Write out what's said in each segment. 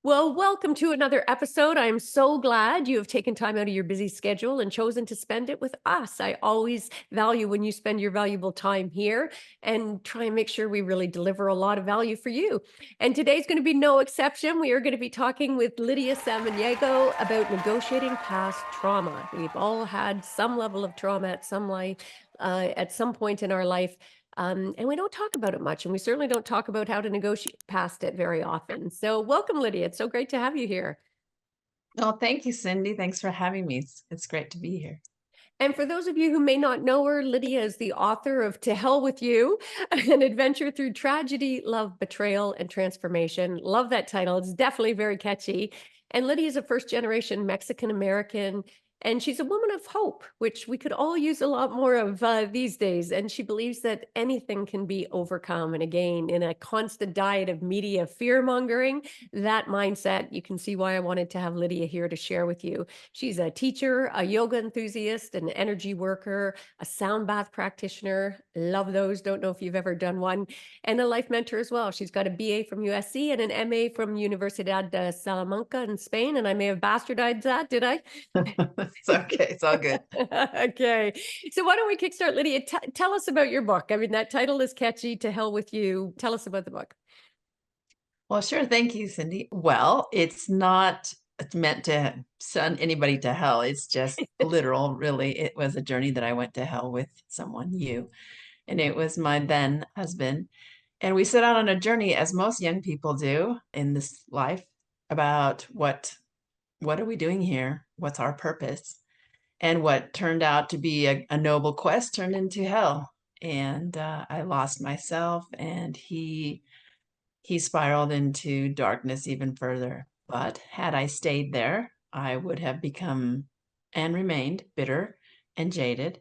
Well, welcome to another episode. I'm so glad you have taken time out of your busy schedule and chosen to spend it with us. I always value when you spend your valuable time here and try and make sure we really deliver a lot of value for you. And today's going to be no exception. We are going to be talking with Lydia Sameniego about negotiating past trauma. We've all had some level of trauma at some point in our life. And we don't talk about it much, and we certainly don't talk about how to negotiate past it very often. So, welcome, Lydia. It's so great to have you here. Oh, thank you, Cindy. Thanks for having me. It's great to be here. And for those of you who may not know her, Lydia is the author of To Hell with You, an adventure through tragedy, love, betrayal, and transformation. Love that title. It's definitely very catchy. And Lydia is a first generation Mexican American, and she's a woman of hope, which we could all use a lot more of these days. And she believes that anything can be overcome. And again, in a constant diet of media fear mongering, that mindset, you can see why I wanted to have Lydia here to share with you. She's a teacher, a yoga enthusiast, an energy worker, a sound bath practitioner. Love those. Don't know if you've ever done one. And a life mentor as well. She's got a BA from USC and an MA from Universidad de Salamanca in Spain. And I may have bastardized that, did I? It's okay. It's all good. Okay. So why don't we kickstart, Lydia? Tell us about your book. I mean, that title is catchy. To hell with you. Tell us about the book. Well, sure. Thank you, Cindy. Well, it's not meant to send anybody to hell. It's just literal, really. It was a journey that I went to hell with someone, you, and it was my then husband. And we set out on a journey, as most young people do in this life, about what are we doing here? What's our purpose? And what turned out to be a noble quest turned into hell. And I lost myself, and he spiraled into darkness even further. But had I stayed there, I would have become and remained bitter and jaded,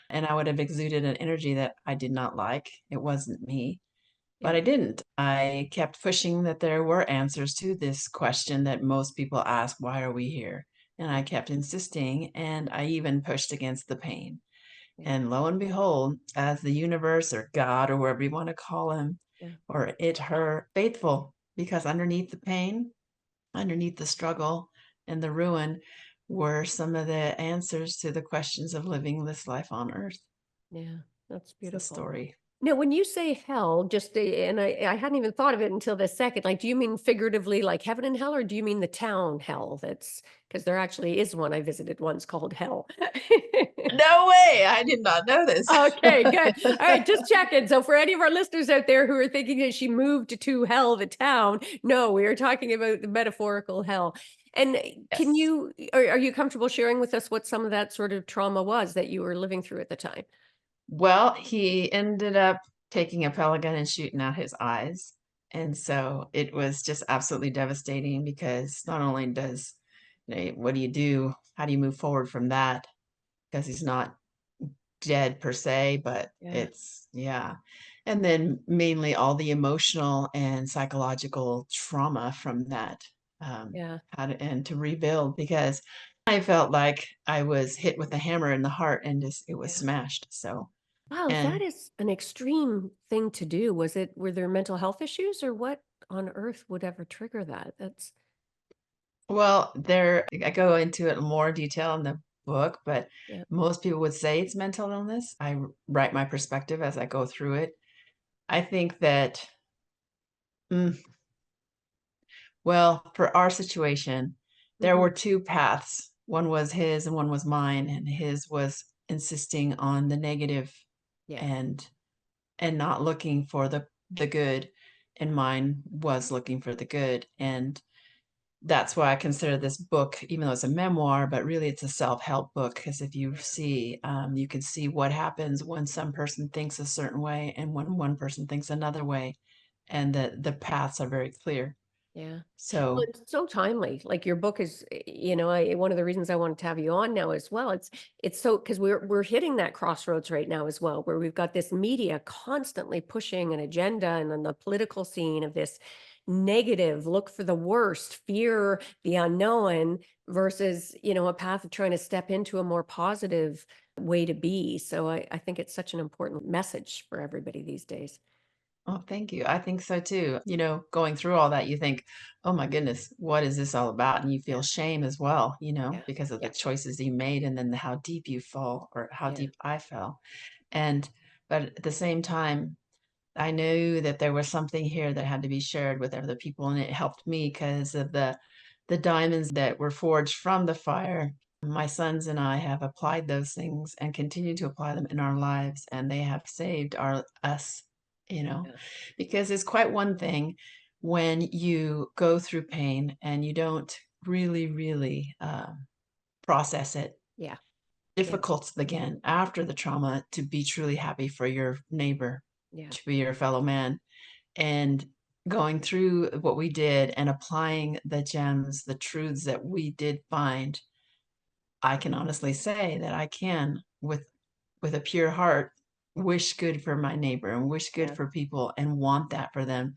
and I would have exuded an energy that I did not like. It wasn't me. But Yeah. I didn't. I kept pushing that there were answers to this question that most people ask, why are we here? And I kept insisting, and I even pushed against the pain. Yeah. And lo and behold, as the universe or God or whatever you want to call him, Yeah. or it, her, faithful, because underneath the pain, underneath the struggle and the ruin were some of the answers to the questions of living this life on earth. Yeah. That's It's a beautiful. story. Now, when you say hell, and I hadn't even thought of it until this second, like, do you mean figuratively like heaven and hell, or do you mean the town hell? That's because there actually is one I visited once called hell. No way! I did not know this. Okay, good. All right, just checking. So, for any of our listeners out there who are thinking that she moved to hell, the town, no, we are talking about the metaphorical hell. And can Yes. are you comfortable sharing with us what some of that sort of trauma was that you were living through at the time? Well, he ended up taking a pellet gun and shooting out his eyes. And so it was just absolutely devastating because not only does, what do you do? How do you move forward from that? Because he's not dead per se, but Yeah, it's, yeah. And then mainly all the emotional and psychological trauma from that, yeah. and to rebuild because I felt like I was hit with a hammer in the heart and just it was Yeah. smashed. So, Wow, that and is an extreme thing to do. Were there mental health issues, or what on earth would ever trigger that? That's well, there I go into it in more detail in the book, but yeah. most people would say it's mental illness. Write my perspective as I go through it. I think that, mm, well, for our situation, there Hmm. were two paths. One was his and one was mine, and his was insisting on the negative Yeah. and not looking for the good, and mine was looking for the good. And that's why I consider this book, even though it's a memoir, but really it's a self-help book. Because if you see, you can see what happens when some person thinks a certain way and when one person thinks another way, and the paths are very clear. Yeah. Well, So, it's so timely. Like your book is, one of the reasons I wanted to have you on now as well. It's so because we're hitting that crossroads right now as well, where we've got this media constantly pushing an agenda and on the political scene of this negative, look for the worst, fear the unknown versus, a path of trying to step into a more positive way to be. So I think it's such an important message for everybody these days. Oh, thank you. I think so too. Going through all that, you think, oh my goodness, what is this all about? And you Yeah, feel shame as well, yeah, because of the yeah, choices you made and then how deep you fall or how yeah, deep I fell. And, but at the same time, I knew that there was something here that had to be shared with other people, and it helped me because of the diamonds that were forged from the fire. My sons and I have applied those things and continue to apply them in our lives, and they have saved our us, you know, yeah, because it's quite one thing when you go through pain and you don't really, really process it. yeah, yeah, Difficult again after the trauma to be truly happy for your neighbor, yeah, to be your fellow man, and going through what we did and applying the gems, the truths that we did find, I can honestly say that I can, with a pure heart, wish good for my neighbor and wish good yeah, for people and want that for them,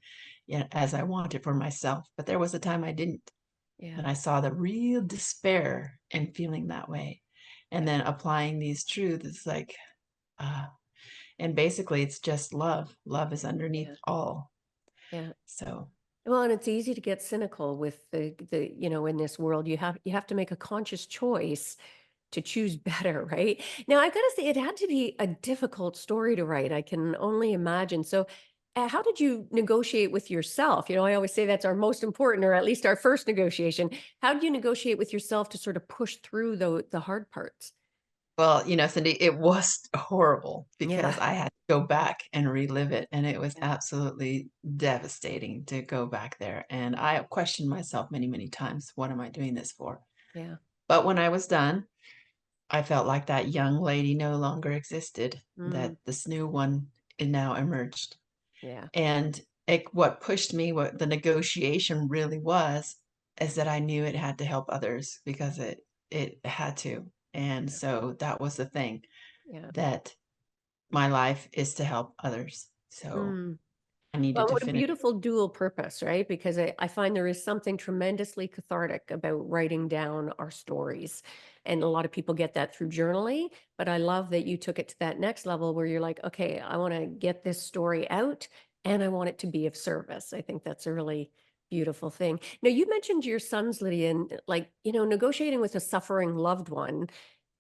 as I want it for myself. But there was a time I didn't, yeah, and I saw the real despair in feeling that way. And yeah, then applying these truths, it's like, uh, and basically it's just love. Love is underneath yeah, all. yeah. So Well, and it's easy to get cynical with in this world, you have to make a conscious choice to choose better, right? Now, I gotta say, it had to be a difficult story to write. I can only imagine. So, how did you negotiate with yourself? I always say that's our most important, or at least our first negotiation. How do you negotiate with yourself to sort of push through the hard parts? well, Cindy, it was horrible because Yeah, I had to go back and relive it, and it was yeah, absolutely devastating to go back there. And I questioned myself many, many times, what am I doing this for? yeah. But when I was done, I felt like that young lady no longer existed, Mm, that this new one now emerged. yeah, And what pushed me, what the negotiation really was, is that I knew it had to help others because it had to. And so that was the thing, yeah. that my life is to help others. So Mm. I needed Well, to what a finish. beautiful dual purpose, right? Because I find there is something tremendously cathartic about writing down our stories. And a lot of people get that through journaling, but I love that you took it to that next level where you're like, okay, I want to get this story out and I want it to be of service. I think that's a really beautiful thing. Now, you mentioned your sons, Lydia, and negotiating with a suffering loved one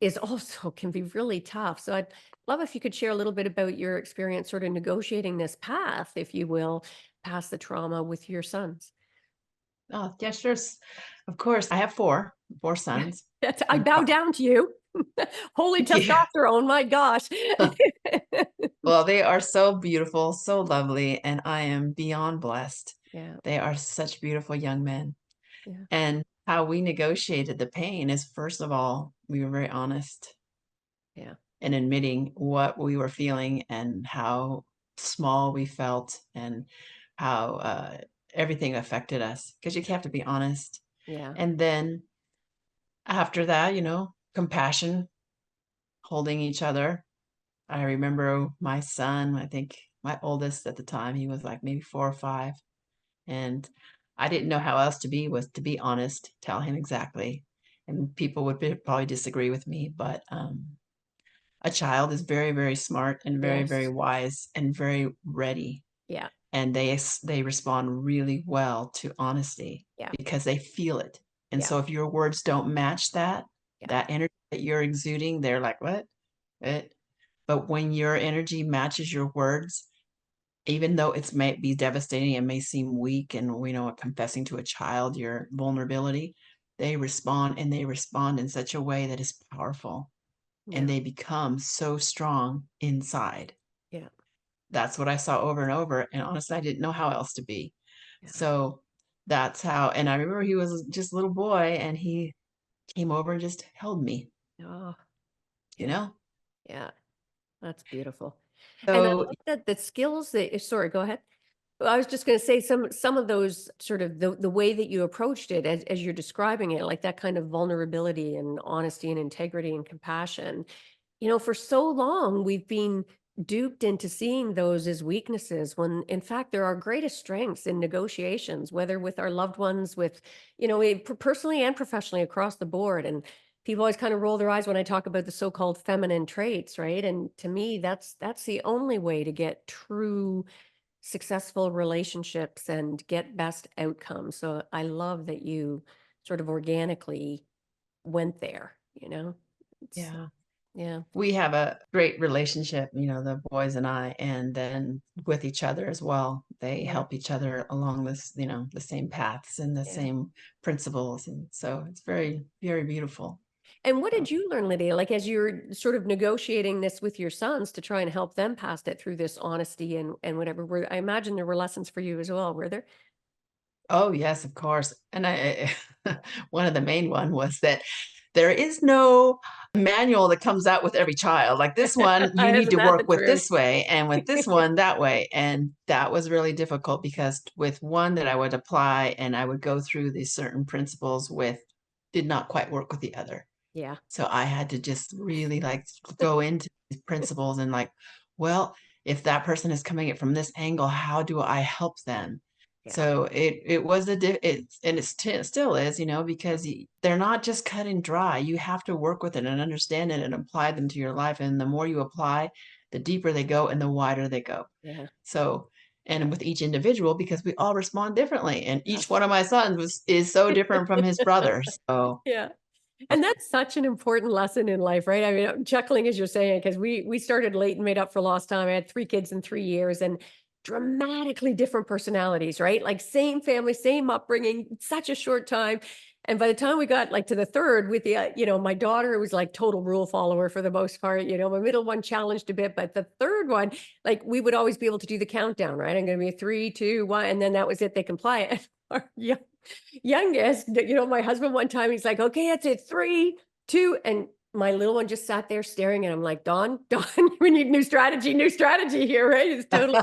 is also can be really tough. So I'd love if you could share a little bit about your experience sort of negotiating this path, if you will, past the trauma with your sons. Oh, yeah, sure. Of course, I have four Yeah. sons. That's I And bow down to you. Holy yeah. testosterone, my gosh. Well, they are so beautiful, so lovely, and I am beyond blessed. Yeah, They are such beautiful young men. yeah, And how we negotiated the pain is, first of all, we were very honest yeah, in admitting what we were feeling and how small we felt and how everything affected us, because you have to be honest. yeah, And then after that, compassion, holding each other. I remember my son, I think my oldest at the time, he was like maybe 4 or 5. And I didn't know how else to be, was to be honest, tell him exactly. And people would probably disagree with me, but a child is very, very smart and very, very yes, wise and very ready. yeah, And they respond really well to honesty yeah, because they feel it. And yeah, so if your words don't match yeah, that energy that you're exuding, they're like, what? What? But when your energy matches your words, even though it's may be devastating and may seem weak, and we know confessing to a child your vulnerability, they respond, and they respond in such a way that is powerful, and yeah, they become so strong inside. yeah, That's what I saw over and over, and honestly, I didn't know how else to be. yeah. So that's how. And I remember he was just a little boy, and he came over and just held me, Oh, you yeah, know? yeah. That's beautiful. And I So love that the skills that sorry, go ahead. Well, I was just gonna say some of those sort of the way that you approached it as you're describing it, like that kind of vulnerability and honesty and integrity and compassion. For so long we've been duped into seeing those as weaknesses when in fact they're our greatest strengths in negotiations, whether with our loved ones, with, personally and professionally across the board. And people always kind of roll their eyes when I talk about the so-called feminine traits, right? And to me, that's the only way to get true successful relationships and get best outcomes. So I love that you sort of organically went there, you know? It's Yeah. yeah, We have a great relationship, the boys and I, and then with each other as well. They yeah, help each other along this, the same paths and the yeah. same principles. And so it's very, very beautiful. And what So, did you learn, Lydia? Like as you're sort of negotiating this with your sons to try and help them pass it through this honesty and whatever. I imagine there were lessons for you as well, were there? oh yes, of course. And one of the main one was that there is no manual that comes out with every child. Like this one, you need Isn't to that the work with truth? this way, and with this one that way. And that was really difficult because with one that I would apply and I would go through these certain principles with, did not quite work with the other. Yeah. So I had to just really like go into these principles and like, well, if that person is coming it from this angle, how do I help them? Yeah. So it was it's and it still is, because they're not just cut and dry. You have to work with it and understand it and apply them to your life. And the more you apply, the deeper they go and the wider they go. Yeah. So, and with each individual, because we all respond differently, and each Yes. one of my sons is so different from his brother. So Yeah. And that's such an important lesson in life, right? I mean, I'm chuckling as you're saying it because we started late and made up for lost time. I had 3 kids in 3 years and dramatically different personalities, right? Like same family, same upbringing, such a short time. And by the time we got like to the third with the, my daughter was like total rule follower for the most part. My middle one challenged a bit, but the third one, like we would always be able to do the countdown, right? I'm going to be 3, 2, 1, and then that was it. They comply. Our youngest, my husband one time, he's like, okay, that's it. 3, 2. And my little one just sat there staring at him like, Dawn, we need new strategy here, right? It's totally,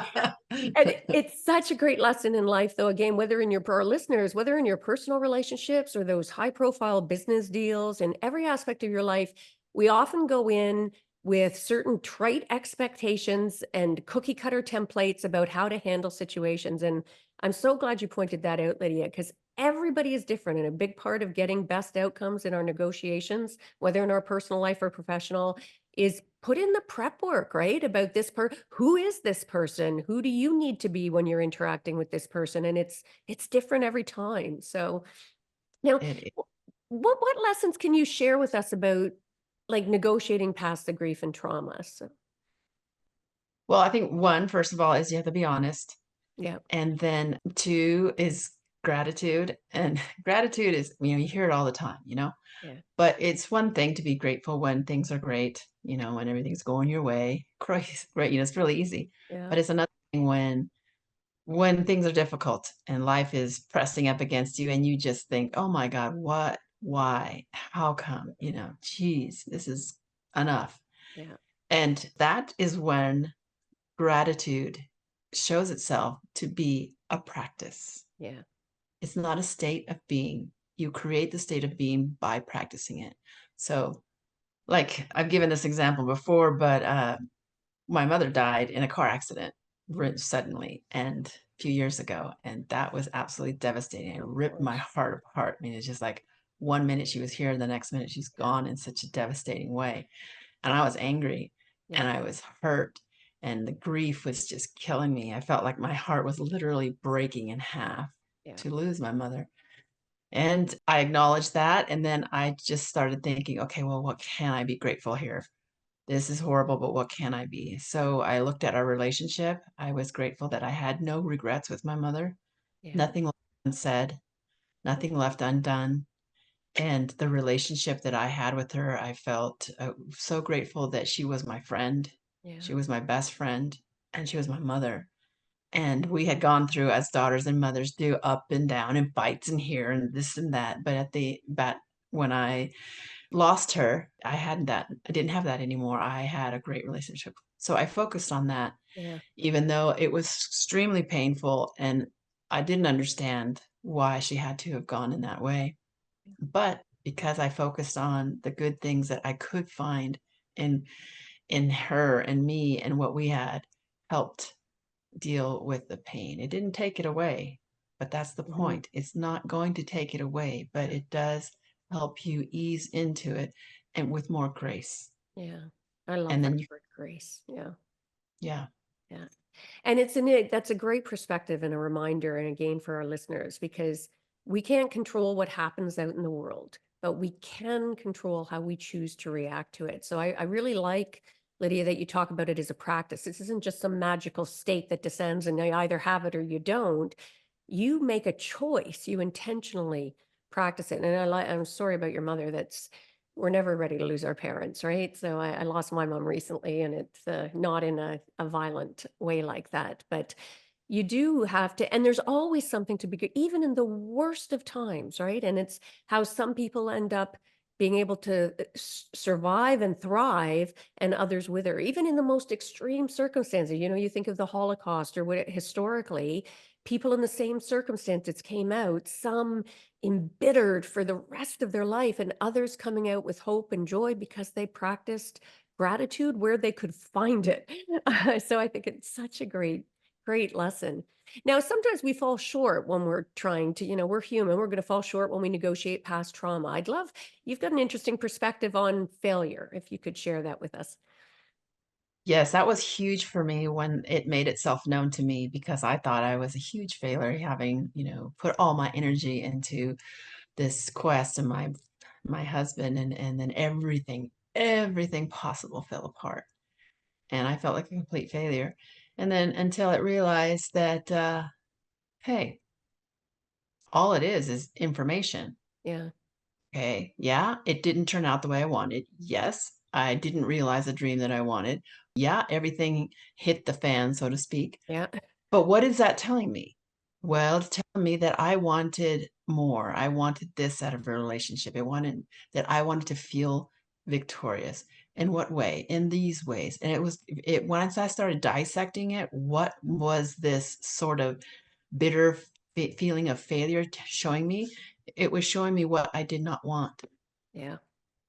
and it's such a great lesson in life, though, again, whether in for our listeners, whether in your personal relationships or those high profile business deals and every aspect of your life, we often go in with certain trite expectations and cookie cutter templates about how to handle situations. And I'm so glad you pointed that out, Lydia, because everybody is different. And a big part of getting best outcomes in our negotiations, whether in our personal life or professional, is put in the prep work, right? About who is this person? Who do you need to be when you're interacting with this person? And it's different every time. So now it what lessons can you share with us about like negotiating past the grief and trauma? So Well, I think one, first of all, is you have to be honest. yeah, And then two is gratitude. And gratitude is, you hear it all the time. yeah, But it's one thing to be grateful when things are great, when everything's going your way. Great, it's really easy. yeah, But it's another thing when things are difficult and life is pressing up against you and you just think, oh my God, what, why, how come, geez, this is enough. yeah, And that is when gratitude shows itself to be a practice. yeah, It's not a state of being. You create the state of being by practicing it. So, like I've given this example before, but my mother died in a car accident suddenly and a few years ago. And that was absolutely devastating. It of ripped my course. heart apart. I mean, it's just like one minute she was here, and the next minute she's Yeah, gone in such a devastating way. And I was angry yeah, and I was hurt. And the grief was just killing me. I felt like my heart was literally breaking in half yeah, to lose my mother. And I acknowledged that. And then I just started thinking, okay, well, what can I be grateful here? This is horrible, but what can I be? So I looked at our relationship. I was grateful that I had no regrets with my mother, yeah, nothing left unsaid, nothing left undone. And the relationship that I had with her, I felt so grateful that she was my friend. yeah, She was my best friend, and she was my mother. And we had gone through, as daughters and mothers do, up and down and fights and here and this and that. But when I lost her, I didn't have that anymore. I had a great relationship. So I focused on that, yeah, even though it was extremely painful and I didn't understand why she had to have gone in that way. But because I focused on the good things that I could find in her and me and what we had, helped deal with the pain. It didn't take it away, but that's the mhm, point. It's not going to take it away, but yeah, it does help you ease into it and with more grace. yeah. I love And that then word grace. Yeah. yeah. Yeah. And that's a great perspective and a reminder and again for our listeners because we can't control what happens out in the world, but we can control how we choose to react to it. So I really like, Lydia, that you talk about it as a practice. This isn't just some magical state that descends and you either have it or you don't. You make a choice, you intentionally practice it. And I'm sorry about your mother. We're never ready to lose our parents, right? So I lost my mom recently, and it's not in a violent way like that. But you do have to, and there's always something to be good, even in the worst of times, right? And it's how some people end up being able to survive and thrive, and others wither, even in the most extreme circumstances. You think of the Holocaust or what historically, people in the same circumstances came out, some embittered for the rest of their life, and others coming out with hope and joy because they practiced gratitude where they could find it. So I think it's such a great lesson. Now, sometimes we fall short when we're trying to, we're human, we're going to fall short when we negotiate past trauma. You've got an interesting perspective on failure, if you could share that with us. Yes, that was huge for me when it made itself known to me because I thought I was a huge failure having, put all my energy into this quest and my husband and then everything possible fell apart. And I felt like a complete failure. And then until it realized that hey, all it is information. Yeah, Okay. Yeah, it didn't turn out the way I wanted. Yes, I didn't realize the dream that I wanted. Yeah, everything hit the fan, so to speak. yeah, But what is that telling me? Well, it's telling me that I wanted more. I wanted this out of a relationship. I wanted to feel victorious. In what way? In these ways. And it once I started dissecting it, what was this sort of bitter feeling of failure showing me? It was showing me what I did not want. yeah,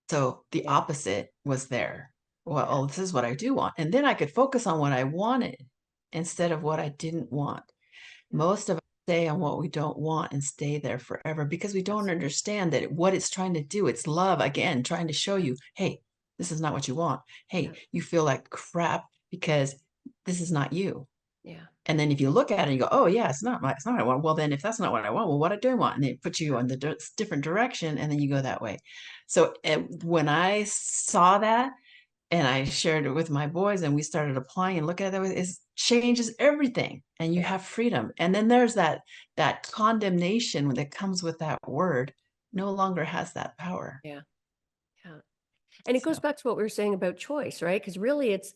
So the yeah, opposite was there. Well, yeah, oh, this is what I do want. And then I could focus on what I wanted instead of what I didn't want. yeah. Most of us stay on what we don't want and stay there forever because we don't Absolutely. understand that what it's trying to do. It's love, again, trying to show you, hey, this is not what you want. Yeah, Hey, you feel like crap because this is not you. yeah, And then if you look at it and you go, oh yeah, it's not what I want. Well, then if that's not what I want, well, what do I want? And it puts you on the different direction, and then you go that way. So when I saw that, and I shared it with my boys, and we started applying and looking at it, it changes everything, and you yeah, have freedom. And then there's that condemnation that comes with that word, no longer has that power. yeah, yeah. And it goes So. back to what we were saying about choice, right? Because really it's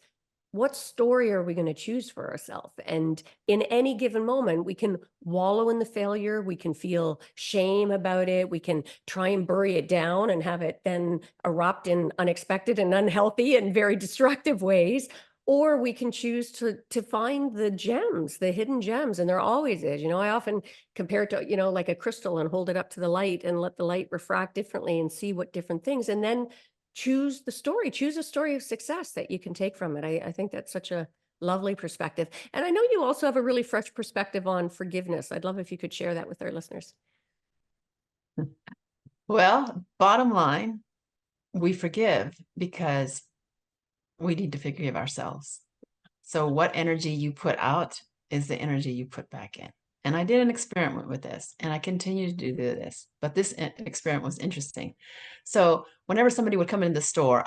what story are we going to choose for ourselves? And in any given moment, we can wallow in the failure. We can feel shame about it. We can try and bury it down and have it then erupt in unexpected and unhealthy and very destructive ways. Or we can choose to find the gems, the hidden gems, and there always is. I often compare it to, like a crystal and hold it up to the light and let the light refract differently and see what different things. And then choose a story of success that you can take from it. I think that's such a lovely perspective. And I know you also have a really fresh perspective on forgiveness. I'd love if you could share that with our listeners. Well, bottom line, we forgive because we need to forgive ourselves. So what energy you put out is the energy you put back in. And I did an experiment with this, and I continue to do this, but this experiment was interesting. So whenever somebody would come into the store,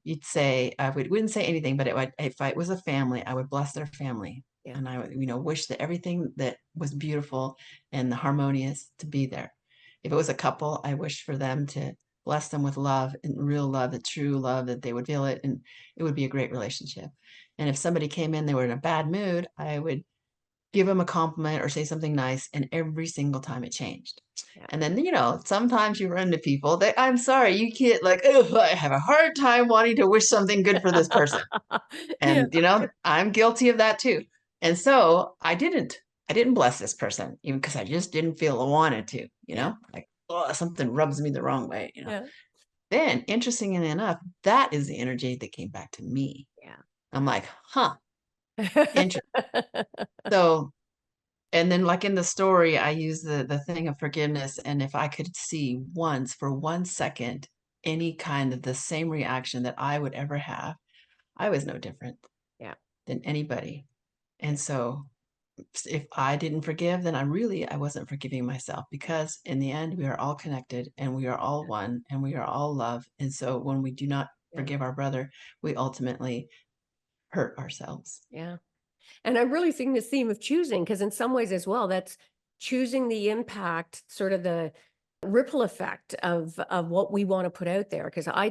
you'd say, wouldn't say anything, but if it was a family, I would bless their family. Yeah. And I would, wish that everything that was beautiful and harmonious to be there. If it was a couple, I wished for them to bless them with love and real love, the true love, that they would feel it, and it would be a great relationship. And if somebody came in, they were in a bad mood, I would give them a compliment or say something nice. And every single time it changed. Yeah. And then, sometimes you run into people that I'm sorry, you can't like, oh, I have a hard time wanting to wish something good for this person. Yeah. And, I'm guilty of that too. And so I didn't bless this person, even because I just didn't feel I wanted to, Yeah. like, oh, something rubs me the wrong way. Yeah. Then, interestingly enough, that is the energy that came back to me. Yeah. I'm like, huh, interesting. So, and then like in the story, I use the thing of forgiveness. And if I could see once for 1 second, any kind of the same reaction that I would ever have, I was no different Yeah. than anybody. And so if I didn't forgive, then I wasn't forgiving myself, because in the end we are all connected and we are all one and we are all love. And so when we do not Yeah. forgive our brother, we ultimately hurt ourselves. Yeah. And I'm really seeing this theme of choosing, because in some ways as well, that's choosing the impact, sort of the ripple effect of what we want to put out there. Because I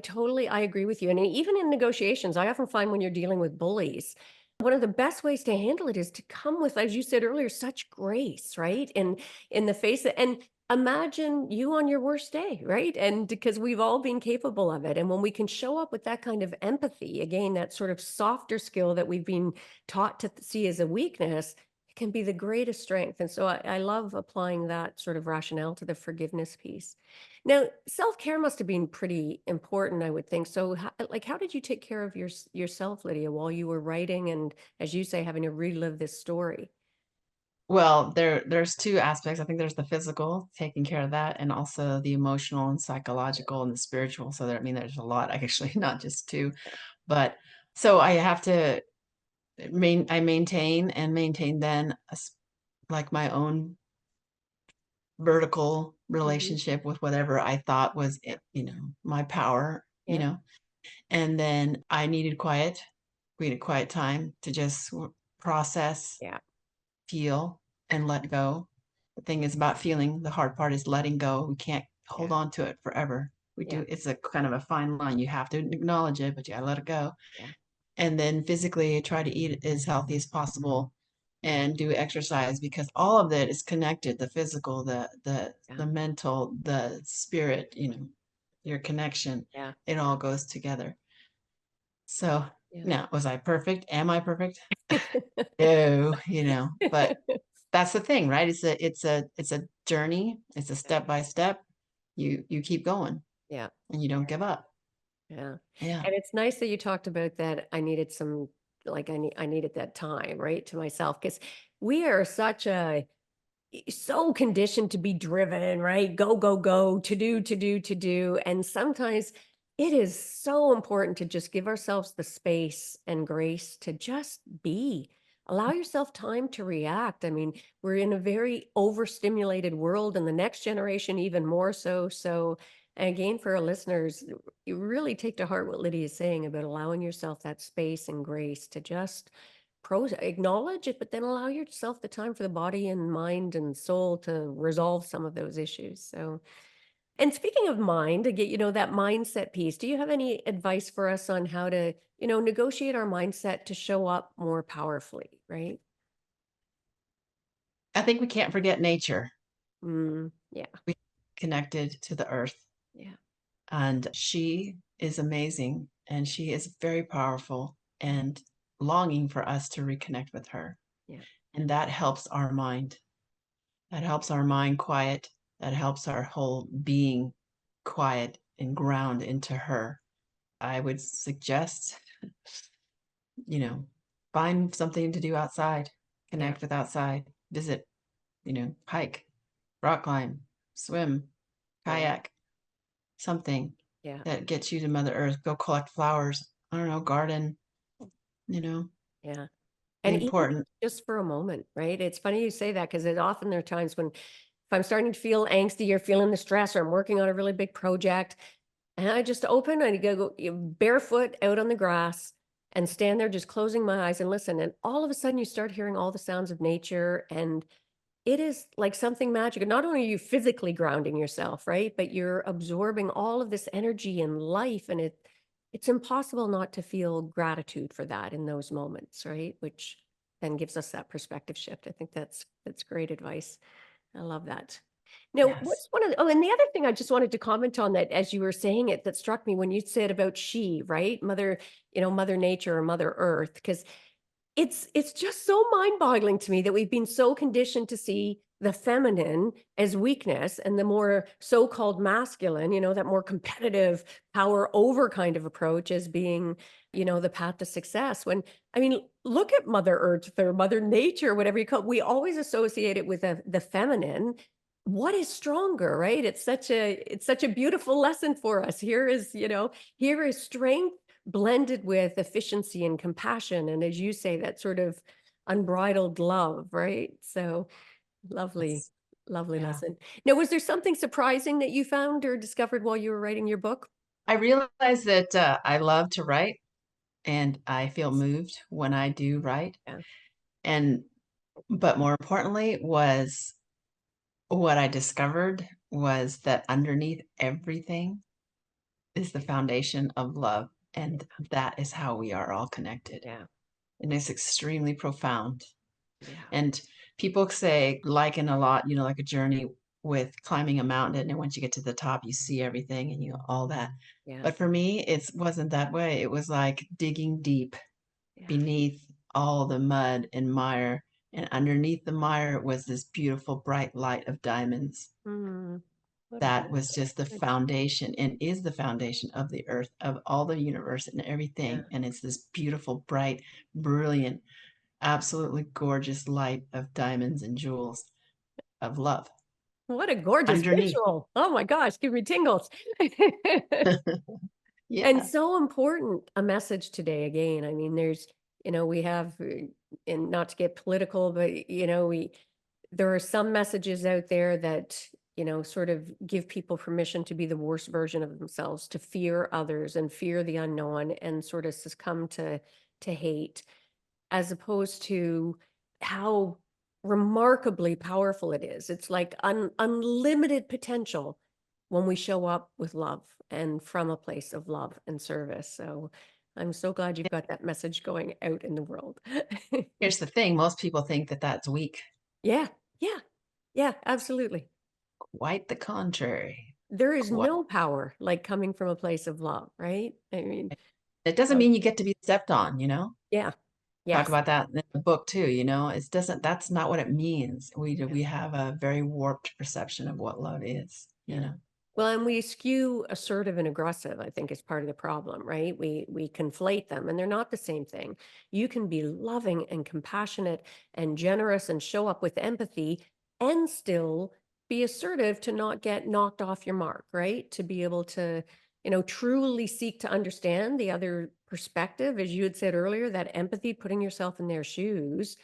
agree with you. And even in negotiations, I often find when you're dealing with bullies, one of the best ways to handle it is to come with, as you said earlier, such grace, right? And in the face and imagine you on your worst day, right? And because we've all been capable of it. And when we can show up with that kind of empathy, again, that sort of softer skill that we've been taught to see as a weakness, it can be the greatest strength. And so I love applying that sort of rationale to the forgiveness piece. Now, self-care must have been pretty important, I would think. So, how did you take care of yourself, Lydia, while you were writing and, as you say, having to relive this story? Well, there's two aspects. I think there's the physical, taking care of that, and also the emotional and psychological and the spiritual. So there, I mean, there's a lot actually, not just two. But so I have to I maintain and maintain then like my own vertical Hmm. relationship with whatever I thought was, my power, Yeah, and then I needed quiet. We needed quiet time to just process, yeah, feel, and let go. The thing is about feeling. The hard part is letting go. We can't hold yeah, on to it forever. We yeah, do. It's a kind of a fine line. You have to acknowledge it, but you gotta let it go. yeah, And then physically try to eat as healthy as possible and do exercise, because all of that is connected. The physical, yeah, the mental, the spirit, your connection, yeah, it all goes together. So yeah. now, was I perfect? Am I perfect? No, but that's the thing, right? It's a journey. It's a step by step. You keep going Yeah. and you don't give up. Yeah. Yeah. And it's nice that you talked about that. I needed some, like, I needed that time, right, to myself, because we are such a so conditioned to be driven, right? Go, go, go, to do, to do, to do. And sometimes it is so important to just give ourselves the space and grace to just be. Allow yourself time to react. I mean, we're in a very overstimulated world, and the next generation even more so. So, again, for our listeners, you really take to heart what Lydia is saying about allowing yourself that space and grace to just acknowledge it, but then allow yourself the time for the body and mind and soul to resolve some of those issues. So, and speaking of mind, to get, that mindset piece, do you have any advice for us on how to, negotiate our mindset to show up more powerfully, right? I think we can't forget nature. Yeah, We connected to the earth, yeah, and she is amazing and she is very powerful and longing for us to reconnect with her. yeah, And that helps our mind. That helps our mind quiet. That helps our whole being quiet and ground into her. I would suggest, you know, find something to do outside, yeah, connect with outside, visit, hike, rock climb, swim, yeah, kayak, something yeah, that gets you to Mother Earth. Go collect flowers. I don't know, garden, you know, yeah. be And even important. just for a moment, right? It's funny you say that, because it often there are times when, if I'm starting to feel angsty or feeling the stress, or I'm working on a really big project, and I just open and go barefoot out on the grass and stand there just closing my eyes and listen. And all of a sudden you start hearing all the sounds of nature. And it is like something magical. Not only are you physically grounding yourself, right? But you're absorbing all of this energy and life. And it's impossible not to feel gratitude for that in those moments, right? Which then gives us that perspective shift. I think that's great advice. I love that. Now, Yes. what's one of the, oh, and the other thing I just wanted to comment on, that as you were saying it, that struck me when you said about she, right? Mother, Mother Nature or Mother Earth, because it's just so mind-boggling to me that we've been so conditioned to see the feminine as weakness, and the more so-called masculine, that more competitive power over kind of approach as being, the path to success. When, I mean, look at Mother Earth or Mother Nature, whatever you call it, we always associate it with the feminine. What is stronger, right? It's such a beautiful lesson for us. Here is strength blended with efficiency and compassion. And as you say, that sort of unbridled love, right? So lovely, That's, lovely yeah. lesson. Now, was there something surprising that you found or discovered while you were writing your book? I realized that I love to write and I feel moved when I do write. Yeah, And, but more importantly, was what I discovered was that underneath everything is the foundation of love. And that is how we are all connected. yeah, And it's extremely profound. yeah, And people say, liken a lot, like a journey with climbing a mountain. And once you get to the top, you see everything and all that. yeah, But for me, it wasn't that way. It was like digging deep yeah. beneath all the mud and mire. And underneath the mire was this beautiful bright light of diamonds. Mm, what a That was beautiful just the image. foundation and is the foundation of the earth, of all the universe and Yeah. everything. And it's this beautiful, bright, brilliant, absolutely gorgeous light of diamonds and jewels of love What a gorgeous underneath. visual. Oh my gosh, give me tingles. And Yeah. so important a message today again. I mean, we have, and not to get political, but there are some messages out there that, sort of give people permission to be the worst version of themselves, to fear others and fear the unknown and sort of succumb to hate, as opposed to how remarkably powerful it is. It's like unlimited potential when we show up with love and from a place of love and service. So I'm so glad you've got that message going out in the world. Here's the thing, most people think that that's weak. Yeah, yeah, yeah, absolutely. Quite the contrary. There is Quite. no power like coming from a place of love, right? I mean, It doesn't so mean you get to be stepped on. yeah, Talk yes. about that in the book too. It doesn't, that's not what it means. We have a very warped perception of what love is, you Yeah. know. Well, and we skew assertive and aggressive, I think is part of the problem, right? We conflate them and they're not the same thing. You can be loving and compassionate and generous and show up with empathy and still be assertive to not get knocked off your mark, right? To be able to, truly seek to understand the other perspective, as you had said earlier, that empathy, putting yourself in their shoes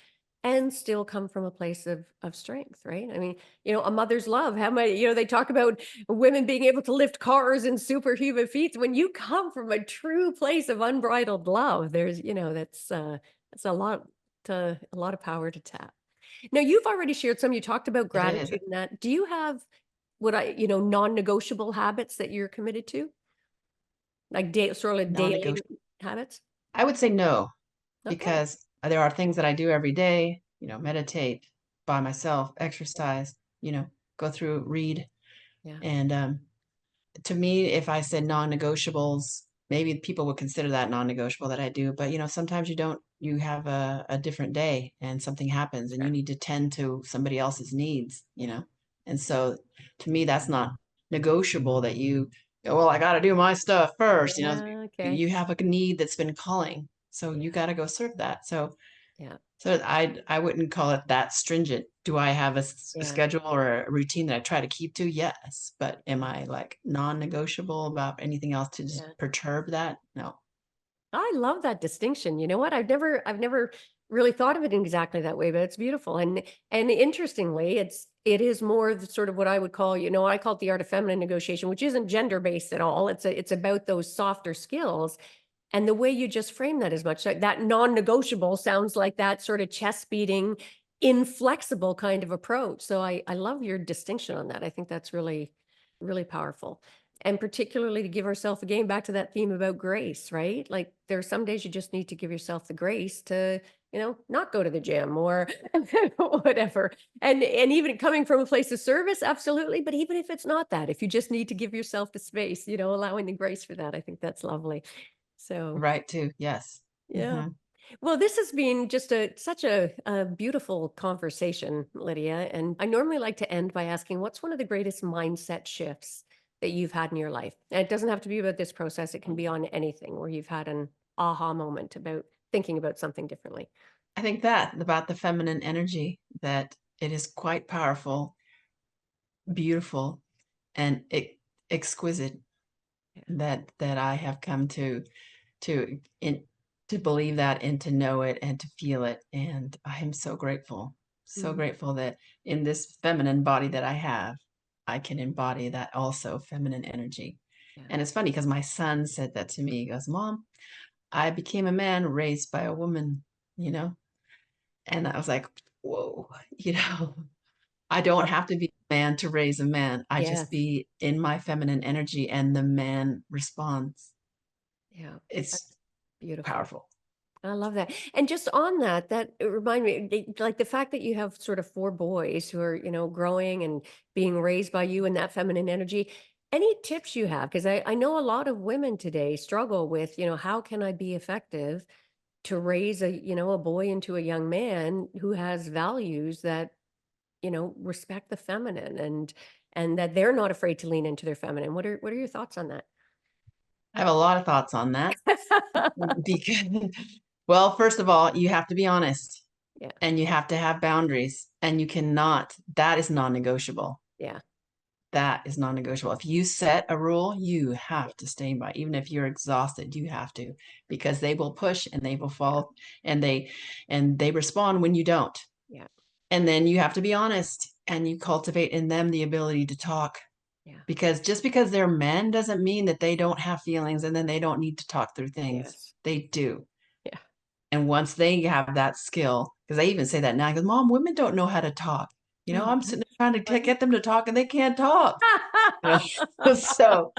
and still come from a place of strength, right? I mean, a mother's love. How many, they talk about women being able to lift cars in superhuman feats. When you come from a true place of unbridled love, there's, that's a lot of power to tap. Now, you've already shared some. You talked about It is gratitude and that. Do you have non-negotiable habits that you're committed to, like sort of daily non-negotiable. habits? I would say no, Okay. because there are things that I do every day, meditate by myself, exercise, go through, read. Yeah. And to me, if I said non-negotiables, maybe people would consider that non-negotiable that I do. But sometimes you don't. You have a different day, and something happens, and you Sure. need to tend to somebody else's needs. Yeah. And so, to me, that's not negotiable. That you go, well, I got to do my stuff first. Yeah. Okay. You have a need that's been calling, so Yeah. you got to go serve that. Yeah. So I wouldn't call it that stringent. Do I have a Yeah. schedule or a routine that I try to keep to? Yes. But am I like non-negotiable about anything else to just Yeah. perturb that? No. I love that distinction. You know what? I've never really thought of it in exactly that way, but it's beautiful. And interestingly, it is more sort of what I would call, I call it the art of feminine negotiation, which isn't gender based at all. It's about those softer skills. And the way you just frame that is much like that non-negotiable sounds like that sort of chest beating, inflexible kind of approach. So I love your distinction on that. I think that's really, really powerful. And particularly to give ourselves again back to that theme about grace, right? Like there are some days you just need to give yourself the grace to, not go to the gym or whatever. And even coming from a place of service, absolutely. But even if it's not that, if you just need to give yourself the space, allowing the grace for that, I think that's lovely. So Right too. Yes. yeah. Hmm. Well, this has been just such a beautiful conversation, Lydia. And I normally like to end by asking, what's one of the greatest mindset shifts that you've had in your life? And it doesn't have to be about this process. It can be on anything where you've had an aha moment about thinking about something differently. I think that about the feminine energy, that it is quite powerful, beautiful, and exquisite, Yeah. that I have come to to believe that and to know it and to feel it. And I am so Mhm. grateful that in this feminine body that I have, I can embody that also feminine energy. Yeah. And it's funny because my son said that to me. He goes, Mom, I became a man raised by a woman, you know? And I was like, whoa, I don't have to be a man to raise a man. I just Yes. be in my feminine energy and the man responds. Yeah. It's That's beautiful. powerful. I love that. And just on that, that it remind me, like the fact that you have sort of 4 boys who are, growing and being raised by you in that feminine energy. Any tips you have? Because I know a lot of women today struggle with, how can I be effective to raise a boy into a young man who has values that, respect the feminine and that they're not afraid to lean into their feminine. What are your thoughts on that? I have a lot of thoughts on that because, well, first of all, you have to be honest Yeah. and you have to have boundaries and you cannot, that is non-negotiable. Yeah. That is non-negotiable. If you set a rule, you have to stay by. Even if you're exhausted, you have to, because they will push and they will Yeah. fall and they respond when you don't. Yeah. And then you have to be honest and you cultivate in them the ability to talk. Yeah. Because just because they're men doesn't mean that they don't have feelings and then they don't need to talk through things. Yes. They do. Yeah. And once they have that skill, because I even say that now, because Mom, women don't know how to talk. Oh, I'm that's sitting there trying to funny. get them to talk and they can't talk. You so,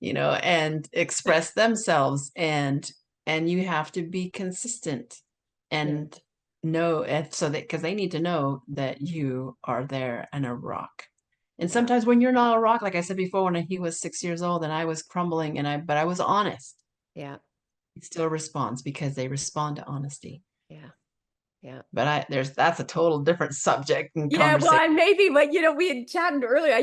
and express themselves and you have to be consistent Yeah. and know, and so that because they need to know that you are there and a rock. And Yeah. sometimes when you're not a rock, like I said before, when he was 6 years old and I was crumbling but I was honest, Yeah. he still responds because they respond to honesty. Yeah. Yeah. But that's a total different subject and Yeah, well, conversation. maybe, but we had chatted earlier.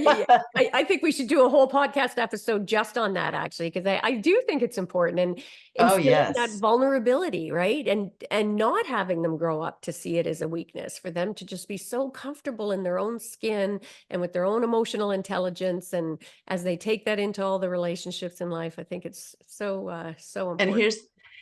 I think we should do a whole podcast episode just on that, actually, because I do think it's important and Oh instilling that yes. vulnerability, right? And not having them grow up to see it as a weakness, for them to just be so comfortable in their own skin and with their own emotional intelligence. And as they take that into all the relationships in life, I think it's so And important.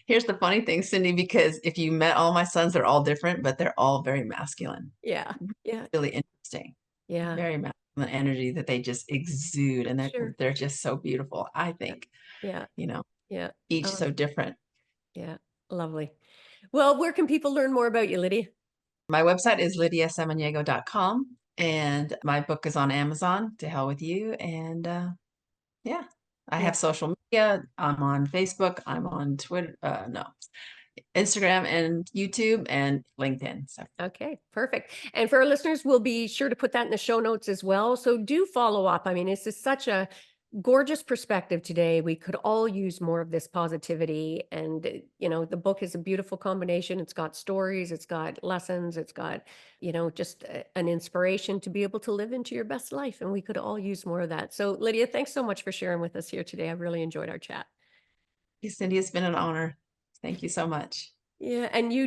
here's the funny thing, Cindy, because if you met all my sons, they're all different, but they're all very masculine. Yeah. Yeah. Really interesting. Yeah. Very masculine energy that they just exude and Sure. they're just so beautiful, I Yeah. think, Yeah. you know, Yeah. each Um, so different. yeah. Lovely. Well, where can people learn more about you, Lydia? My website is lydiasameniego.com and my book is on Amazon, To Hell with You. And yeah, I Yeah. have social media. I'm on Facebook. I'm on Twitter. No, Instagram and YouTube and LinkedIn. So Okay, perfect. And for our listeners, we'll be sure to put that in the show notes as well. So do follow up. I mean, this is such a gorgeous perspective today. We could all use more of this positivity. And, the book is a beautiful combination. It's got stories, it's got lessons, it's got, just an inspiration to be able to live into your best life. And we could all use more of that. So, Lydia, thanks so much for sharing with us here today. I really enjoyed our chat. Cindy, it's been an honor. Thank you so much. Yeah, and you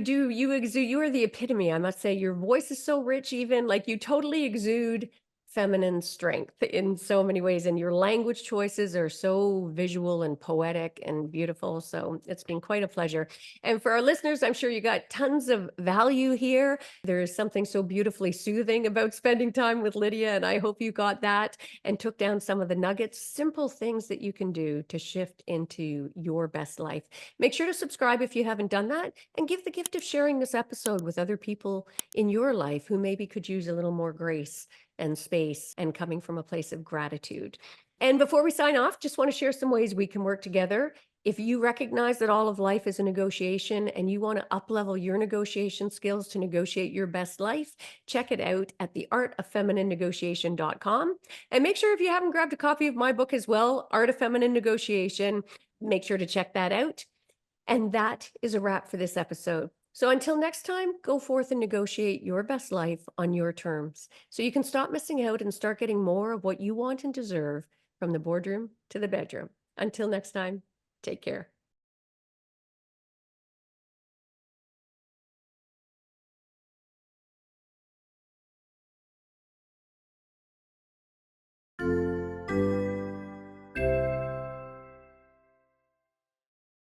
exude, you are the epitome. I must say, your voice is so rich, even like you totally exude feminine strength in so many ways. And your language choices are so visual and poetic and beautiful. So it's been quite a pleasure. And for our listeners, I'm sure you got tons of value here. There is something so beautifully soothing about spending time with Lydia. And I hope you got that and took down some of the nuggets, simple things that you can do to shift into your best life. Make sure to subscribe if you haven't done that and give the gift of sharing this episode with other people in your life who maybe could use a little more grace and space and coming from a place of gratitude. And before we sign off, just want to share some ways we can work together. If you recognize that all of life is a negotiation and you want to up-level your negotiation skills to negotiate your best life, check it out at theartoffemininenegotiation.com. And make sure if you haven't grabbed a copy of my book as well, Art of Feminine Negotiation, make sure to check that out. And that is a wrap for this episode. So until next time, go forth and negotiate your best life on your terms so you can stop missing out and start getting more of what you want and deserve from the boardroom to the bedroom. Until next time, take care.